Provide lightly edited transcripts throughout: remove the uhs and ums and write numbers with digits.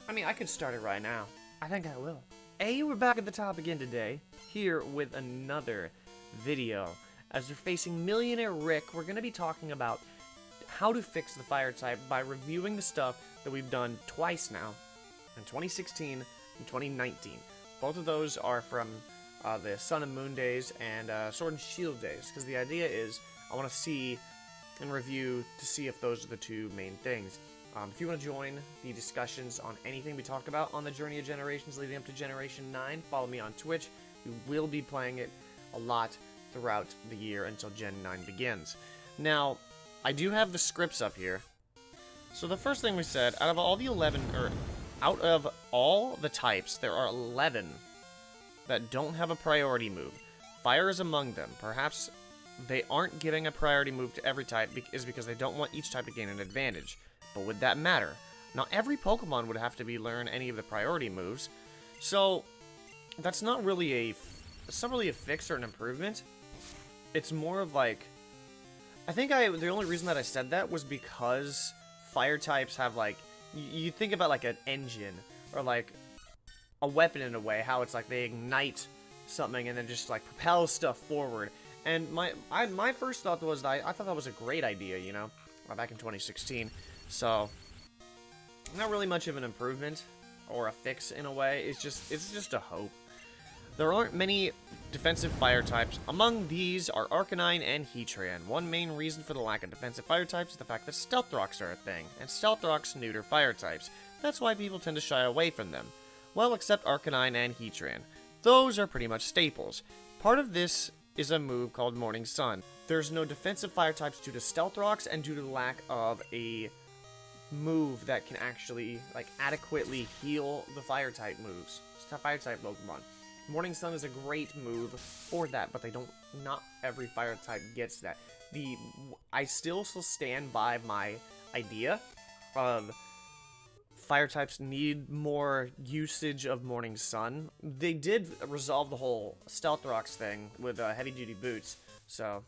I mean, I could start it right now. I think I will. Hey, we're back at the top again today, here with another video. As we're facing Millionaire Rick, we're going to be talking about how to fix the fire type by reviewing the stuff that we've done twice now, in 2016 and 2019. Both of those are from the Sun and Moon days and Sword and Shield days, because the idea is I want to see and review to see if those are the two main things. If you want to join the discussions on anything we talked about on the Journey of Generations leading up to Generation 9, follow me on Twitch. We will be playing it a lot throughout the year until Gen 9 begins. Now, I do have the scripts up here. So the first thing we said, out of all the types, there are 11 that don't have a priority move. Fire is among them. Perhaps they aren't giving a priority move to every type is because they don't want each type to gain an advantage. But would that matter? Not every Pokemon would have to learn any of the priority moves, so that's not really a fix or an improvement. It's more of like, I think the only reason that I said that was because fire types have like, you think about like an engine or like a weapon in a way, how it's like they ignite something and then just like propel stuff forward. And my first thought was that I thought that was a great idea, you know, back in 2016. So, not really much of an improvement or a fix in a way. It's just a hope. There aren't many defensive fire types. Among these are Arcanine and Heatran. One main reason for the lack of defensive fire types is the fact that Stealth Rocks are a thing, and Stealth Rocks neuter fire types. That's why people tend to shy away from them. Well, except Arcanine and Heatran. Those are pretty much staples. Part of this is a move called Morning Sun. There's no defensive fire types due to Stealth Rocks and due to the lack of a move that can actually like adequately heal the fire type moves. Fire type Pokemon. Morning Sun is a great move for that, but not every fire type gets that. I still stand by my idea of fire types need more usage of Morning Sun. They did resolve the whole Stealth Rocks thing with heavy duty boots, so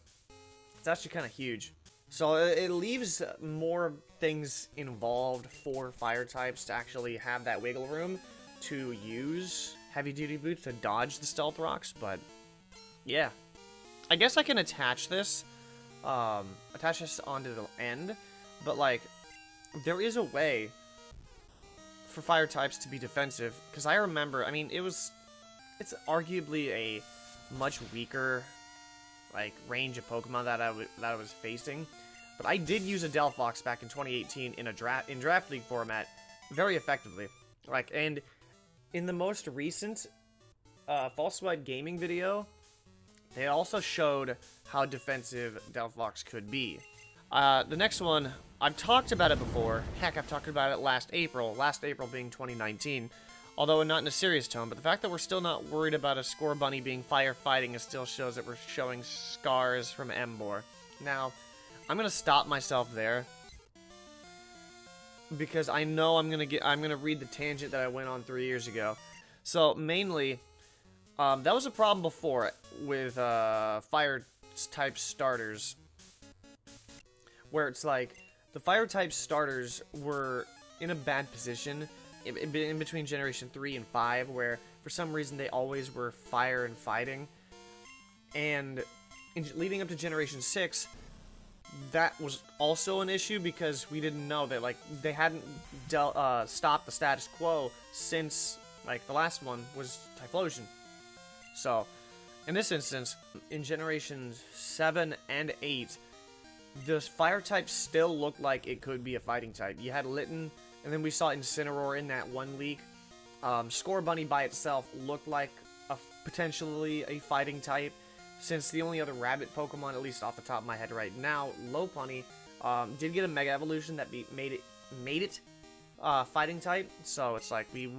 it's actually kind of huge. So it leaves more things involved for fire types to actually have that wiggle room to use heavy-duty boots to dodge the Stealth Rocks, but yeah. I guess I can attach this onto the end, but like, there is a way for fire types to be defensive, because I remember, I mean, it's arguably a much weaker like range of Pokemon that I was facing, but I did use a Delphox back in 2018 in draft league format very effectively. Like, and in the most recent False Sweat Gaming video, they also showed how defensive Delphox could be. The next one, I've talked about it before. Heck, I've talked about it last April being 2019. Although not in a serious tone, but the fact that we're still not worried about a Scorbunny being firefighting still shows that we're showing scars from Emboar. Now, I'm gonna stop myself there because I know I'm gonna read the tangent that I went on 3 years ago. So mainly, that was a problem before with fire type starters, where it's like the fire type starters were in a bad position in between Generation 3 and 5, where for some reason they always were fire and fighting, and leading up to Generation 6, that was also an issue because we didn't know that like they hadn't stopped the status quo since like the last one was Typhlosion. So in this instance, in Generations 7 and 8, the fire type still looked like it could be a fighting type. You had Litten, and then we saw Incineroar in that one leak. Scorbunny by itself looked like potentially a fighting type, since the only other rabbit Pokemon, at least off the top of my head right now, Lopunny, did get a Mega Evolution that made it fighting type. So it's like we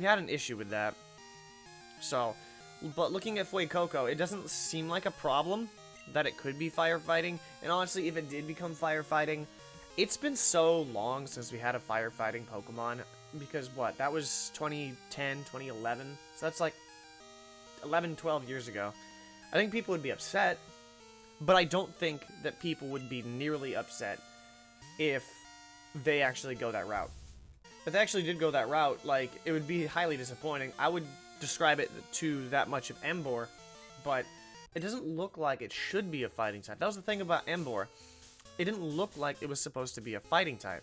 had an issue with that. So, but looking at Fuecoco, it doesn't seem like a problem that it could be firefighting. And honestly, if it did become firefighting, it's been so long since we had a firefighting Pokemon, because what, that was 2010, 2011, so that's like 11, 12 years ago. I think people would be upset, but I don't think that people would be nearly upset if they actually go that route. if they actually did go that route, like, it would be highly disappointing. I would describe it to that much of Embor, but it doesn't look like it should be a fighting type. That was the thing about Embor. It didn't look like it was supposed to be a fighting type.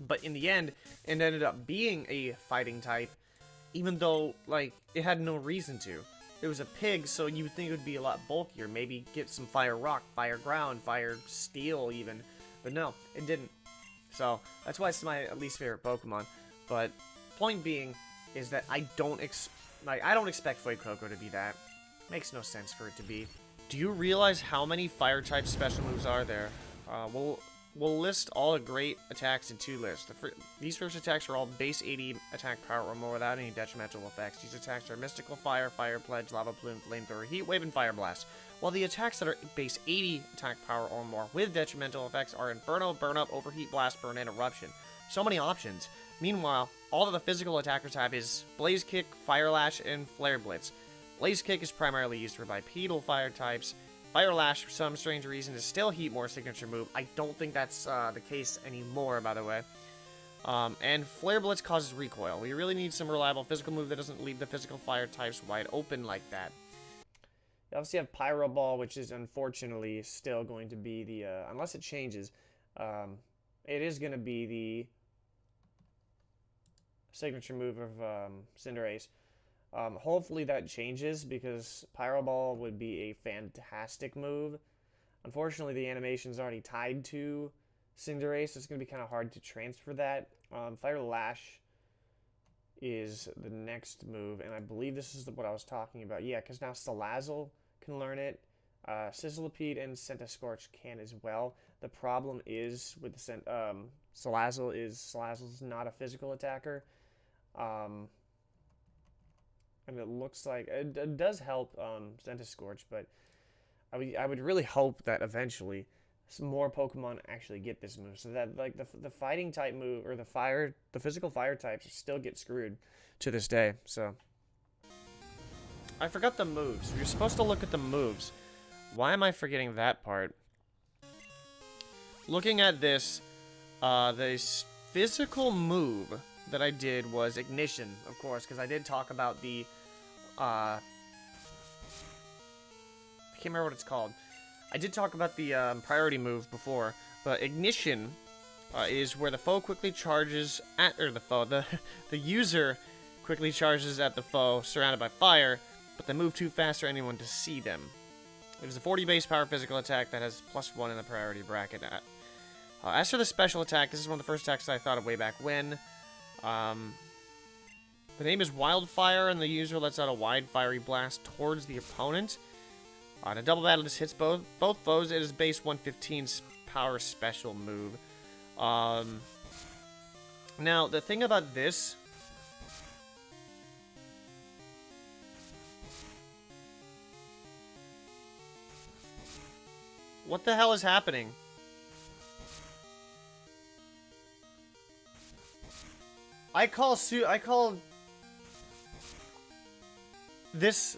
But in the end, it ended up being a fighting type, even though, like, it had no reason to. It was a pig, so you would think it would be a lot bulkier. Maybe get some fire rock, fire ground, fire steel even. But no, it didn't. So, that's why it's my least favorite Pokemon. But, point being, is that I don't expect Fuecoco to be that. Makes no sense for it to be. Do you realize how many fire-type special moves are there? We'll list all the great attacks in 2 lists. These first attacks are all base 80 attack power or more without any detrimental effects. These attacks are Mystical Fire, Fire Pledge, Lava Plume, Flamethrower, Heat Wave, and Fire Blast. While the attacks that are base 80 attack power or more with detrimental effects are Inferno, Burn Up, Overheat Blast, Burn, and Eruption. So many options. Meanwhile, all that the physical attackers have is Blaze Kick, Fire Lash, and Flare Blitz. Blaze Kick is primarily used for bipedal fire types. Fire Lash, for some strange reason, is still Heatmore's signature move. I don't think that's the case anymore, by the way. And Flare Blitz causes recoil. We really need some reliable physical move that doesn't leave the physical fire types wide open like that. You obviously have Pyro Ball, which is unfortunately still going to be the, unless it changes, it is going to be the signature move of Cinderace. Hopefully that changes, because Pyro Ball would be a fantastic move. Unfortunately, the animation's already tied to Cinderace, so it's going to be kind of hard to transfer that. Fire Lash is the next move, and I believe this is what I was talking about. Yeah, because now Salazzle can learn it. Sizzlipede and Centiskorch can as well. The problem is with the Salazzle's not a physical attacker. And it looks like it does help Centiskorch, but I would really hope that eventually some more Pokemon actually get this move, so that like the fighting type move or the physical fire types still get screwed to this day. So I forgot the moves. You're supposed to look at the moves. Why am I forgetting that part? Looking at this, the physical move that I did was Ignition, of course, because I did talk about the, I can't remember what it's called. I did talk about the priority move before, but Ignition is where the foe quickly charges at, or the user quickly charges at the foe surrounded by fire, but they move too fast for anyone to see them. It is a 40 base power physical attack that has +1 in the priority bracket. As for the special attack, this is one of the first attacks that I thought of way back when. The name is Wildfire, and the user lets out a wide fiery blast towards the opponent. In a double battle, this hits both foes. It is base 115's power special move. Now, the thing about this... What the hell is happening? I call this,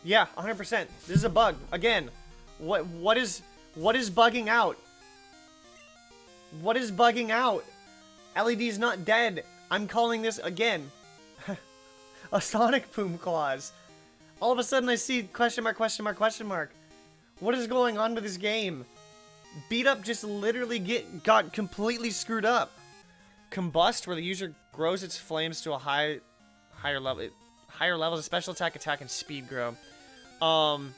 yeah, 100%. This is a bug. Again, what is bugging out? What is bugging out? LED's not dead. I'm calling this again. A Sonic Boom Clause. All of a sudden I see question mark, question mark, question mark. What is going on with this game? Beat Up just literally got completely screwed up. Combust, where the user grows its flames to a higher level. Higher levels of special attack, and speed grow. Combust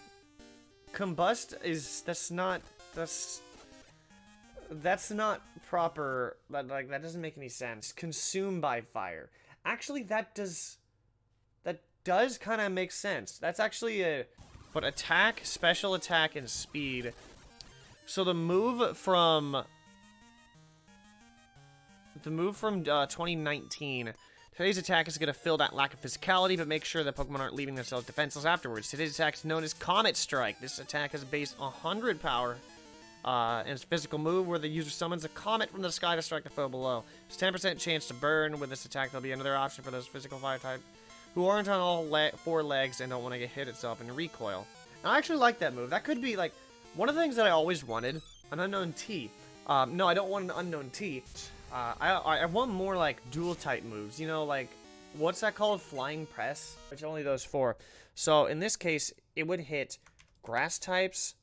is that's not proper. That doesn't make any sense. Consume by fire. Actually, that does kind of make sense. That's actually but attack, special attack, and speed. So the move from 2019. Today's attack is going to fill that lack of physicality, but make sure that Pokemon aren't leaving themselves defenseless afterwards. Today's attack is known as Comet Strike. This attack has base 100 power, and it's a physical move where the user summons a comet from the sky to strike the foe below. There's 10% chance to burn. With this attack, there'll be another option for those physical fire type who aren't on all 4 legs and don't want to get hit itself in recoil. And I actually like that move. That could be, like, one of the things that I always wanted, an Unknown T. No, I don't want an Unknown T. I want more like dual type moves. You know, like what's that called? Flying press, which only those 4. So in this case, it would hit grass types,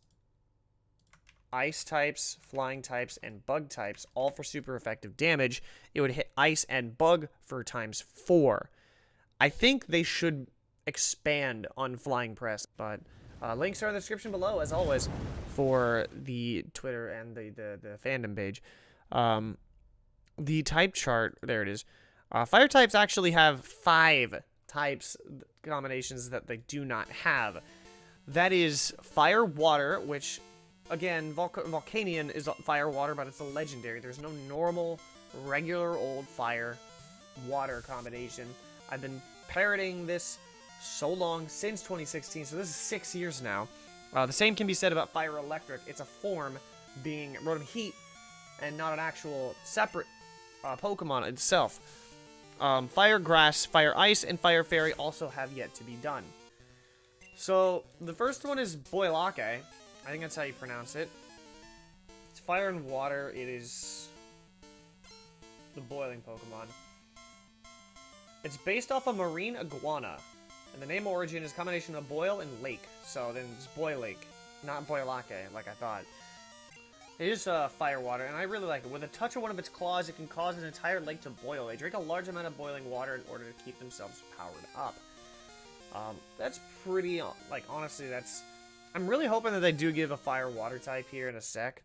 ice types, flying types, and bug types, all for super effective damage. It would hit ice and bug for ×4. I think they should expand on flying press, but links are in the description below, as always, for the Twitter and the fandom page. The type chart, there it is. Fire types actually have 5 types combinations that they do not have. That is fire, water, which, again, Volcanion is fire, water, but it's a legendary. There's no normal, regular old fire, water combination. I've been parroting this so long, since 2016, so this is 6 years now. The same can be said about fire electric. It's a form being Rotom Heat and not an actual separate Pokemon itself. Fire Grass, Fire Ice, and Fire Fairy also have yet to be done. So, the first one is Boilake. I think that's how you pronounce it. It's fire and water. It is the boiling Pokemon. It's based off a marine iguana. And the name origin is a combination of boil and lake. So then it's Boy Lake, not Boilake, like I thought. It is fire water, and I really like it. With a touch of one of its claws, it can cause an entire lake to boil. They drink a large amount of boiling water in order to keep themselves powered up. That's pretty, like, honestly, that's... I'm really hoping that they do give a fire-water type here in a sec.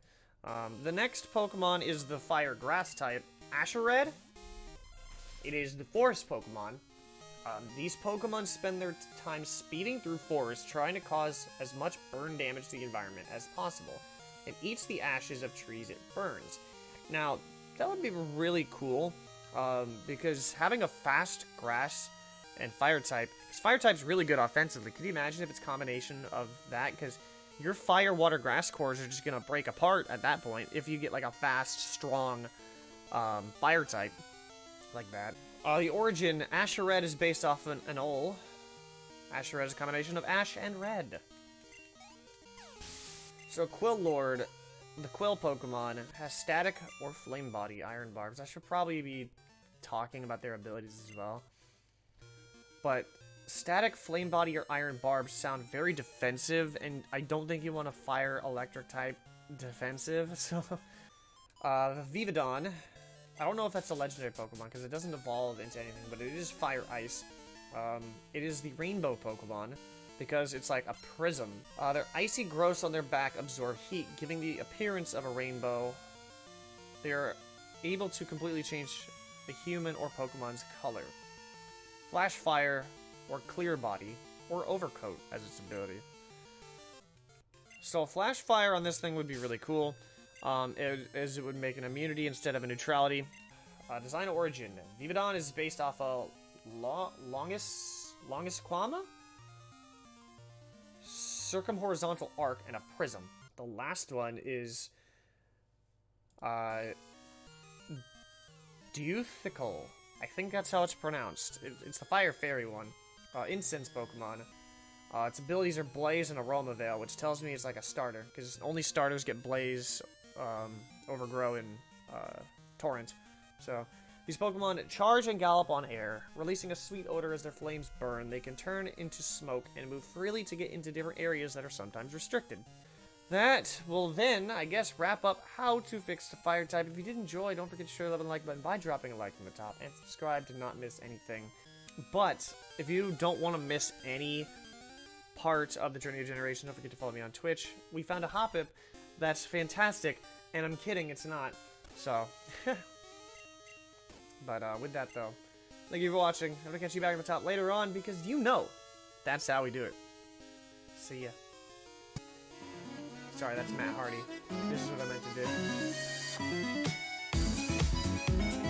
The next Pokemon is the fire-grass type, Ashered. It is the forest Pokemon. These Pokemon spend their time speeding through forests, trying to cause as much burn damage to the environment as possible. It eats the ashes of trees it burns. Now, that would be really cool, because having a fast grass and fire type, because fire type's really good offensively. Could you imagine if it's a combination of that? Because your fire, water, grass cores are just going to break apart at that point if you get like a fast, strong fire type like that. The origin, Ashered, is based off an Ol. Ashered is a combination of ash and red. So Quillord, the Quill Pokemon, has static or flame body iron barbs. I should probably be talking about their abilities as well. But static, flame body, or iron barbs sound very defensive, and I don't think you want a fire electric type defensive. So, Vividon. I don't know if that's a legendary Pokemon, because it doesn't evolve into anything, but it is Fire Ice. It is the Rainbow Pokemon, because it's like a prism. Their icy growths on their back absorb heat, giving the appearance of a rainbow. They're able to completely change a human or Pokemon's color. Flash Fire, or Clear Body, or Overcoat as its ability. So Flash Fire on this thing would be really cool. As it would make an immunity instead of a neutrality. Design origin. Vividon is based off a longest Quama? Circumhorizontal arc and a prism. The last one is Duethical. I think that's how it's pronounced. It's the Fire Fairy one. Incense Pokemon. Its abilities are Blaze and Aroma Veil, which tells me it's like a starter, because only starters get Blaze, Overgrow, and Torrent. So, these Pokemon charge and gallop on air, releasing a sweet odor as their flames burn. They can turn into smoke and move freely to get into different areas that are sometimes restricted. That will then, I guess, wrap up how to fix the fire type. If you did enjoy, don't forget to share the love and like button by dropping a like from the top, and subscribe to not miss anything. But, if you don't want to miss any part of the Journey of Generation, don't forget to follow me on Twitch. We found a Hoppip that's fantastic, and I'm kidding, it's not. So, but with that though, thank you for watching. I'm gonna catch you back on the top later on, because you know that's how we do it. See ya. Sorry, that's Matt Hardy. This is what I meant to do.